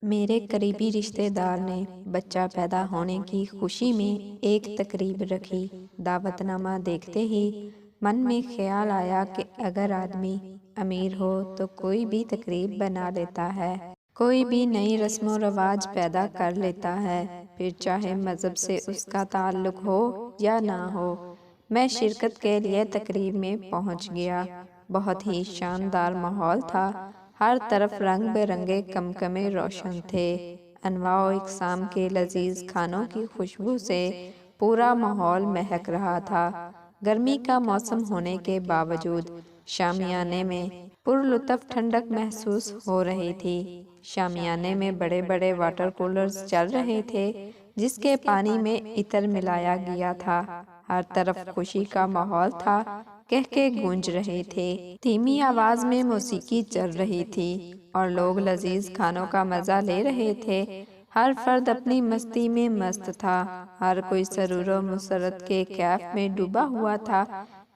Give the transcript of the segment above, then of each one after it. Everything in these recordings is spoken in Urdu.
میرے قریبی رشتہ دار نے بچہ پیدا ہونے کی خوشی میں ایک تقریب رکھی۔ دعوت نامہ دیکھتے ہی من میں خیال آیا کہ اگر آدمی امیر ہو تو کوئی بھی تقریب بنا لیتا ہے، کوئی بھی نئی رسم و رواج پیدا کر لیتا ہے، پھر چاہے مذہب سے اس کا تعلق ہو یا نہ ہو۔ میں شرکت کے لیے تقریب میں پہنچ گیا۔ بہت ہی شاندار ماحول تھا۔ ہر طرف رنگ برنگے کمکمے روشن تھے۔ انواع و اقسام کے لذیذ کھانوں کی خوشبو سے پورا ماحول مہک رہا تھا۔ گرمی کا موسم ہونے کے باوجود شامیانے میں پرلطف ٹھنڈک محسوس ہو رہی تھی۔ شامیانے میں بڑے بڑے واٹر کولرز چل رہے تھے جس کے پانی میں عطر ملایا گیا تھا۔ ہر طرف خوشی کا ماحول تھا، کہکے گونج رہے تھے، دھیمی آواز میں موسیقی چل رہی تھی اور لوگ لذیذ کھانوں کا مزہ لے رہے تھے۔ ہر فرد اپنی مستی میں مست تھا، ہر کوئی سرور و مسرت کے کیف میں ڈوبا ہوا تھا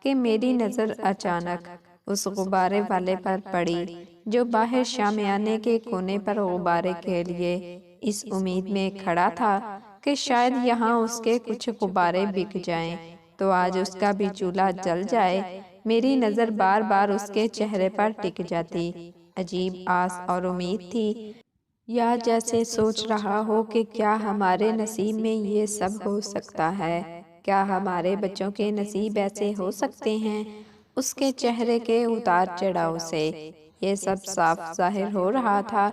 کہ میری نظر اچانک اس غبارے والے پر پڑی جو باہر شامیانے کے کونے پر غبارے کے لیے اس امید میں کھڑا تھا کہ شاید یہاں اس کے کچھ غبارے بک جائیں تو آج اس کا بھی چولہا جل جائے۔ میری نظر بار بار اس کے چہرے پر ٹک جاتی۔ عجیب آس اور امید تھی، یا جیسے سوچ رہا ہو کہ کیا ہمارے نصیب میں یہ سب ہو سکتا ہے، کیا ہمارے بچوں کے نصیب ایسے ہو سکتے ہیں۔ اس کے چہرے کے اتار چڑھاؤ سے یہ سب صاف ظاہر ہو رہا تھا۔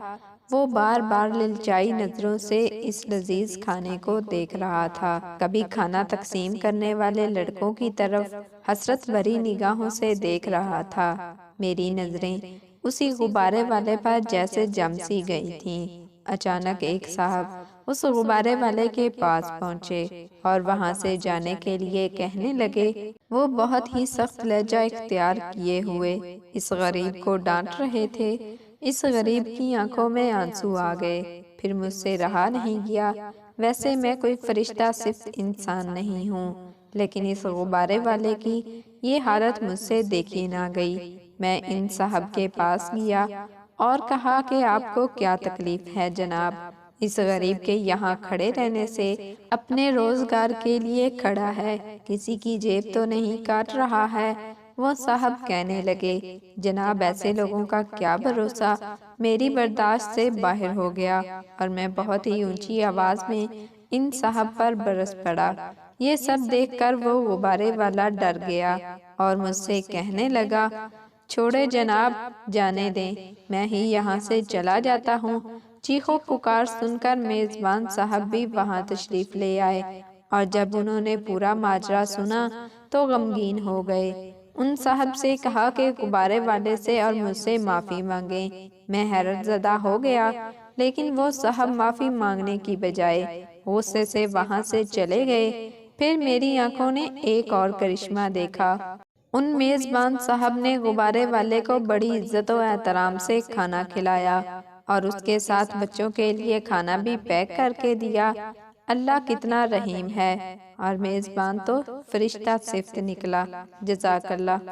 وہ بار بار للچائی نظروں سے اس لذیذ کھانے کو دیکھ رہا تھا، کبھی کھانا تقسیم کرنے والے لڑکوں کی طرف حسرت بھری نگاہوں سے دیکھ رہا تھا۔ میری نظریں اسی غبارے والے پر جیسے جم سی گئی تھیں۔ اچانک ایک صاحب اس غبارے والے کے پاس پہنچے اور وہاں سے جانے کے لیے کہنے لگے۔ وہ بہت ہی سخت لہجہ اختیار کیے ہوئے اس غریب کو ڈانٹ رہے تھے۔ اس غریب کی آنکھوں میں آنسو آ گئے۔ پھر مجھ سے رہا نہیں گیا۔ ویسے میں کوئی فرشتہ صفت انسان نہیں ہوں، لیکن اس غبارے والے کی یہ حالت مجھ سے دیکھی نہ گئی۔ میں ان صاحب کے پاس گیا اور کہا کہ آپ کو کیا تکلیف ہے جناب؟ اس غریب کے یہاں کھڑے رہنے سے اپنے روزگار کے لیے کھڑا ہے، کسی کی جیب تو نہیں کاٹ رہا ہے۔ وہ صاحب کہنے لگے، جناب ایسے لوگوں کا کیا بھروسہ۔ میری برداشت سے باہر ہو گیا اور میں بہت ہی اونچی آواز میں ان صاحب پر برس پڑا۔ یہ سب دیکھ کر وہ غبارے والا ڈر گیا اور مجھ سے کہنے لگا، چھوڑے جناب، جانے دیں، میں ہی یہاں سے چلا جاتا ہوں۔ چیخ و پکار سن کر میزبان صاحب بھی وہاں تشریف لے آئے اور جب انہوں نے پورا ماجرا سنا تو غمگین ہو گئے۔ ان صاحب سے کہا کہ غبارے والے سے اور مجھ سے معافی مانگیں۔ میں حیرت زدہ ہو گیا، لیکن وہ صاحب معافی مانگنے کی بجائے غصے سے وہاں سے چلے گئے۔ پھر میری آنکھوں نے ایک اور کرشمہ دیکھا۔ ان میزبان صاحب نے غبارے والے کو بڑی عزت و احترام سے کھانا کھلایا اور اس کے ساتھ بچوں کے لیے کھانا بھی پیک کر کے دیا۔ اللہ کتنا رحیم ہے، اور میزبان تو فرشتہ صفت نکلا۔ جزاک اللہ۔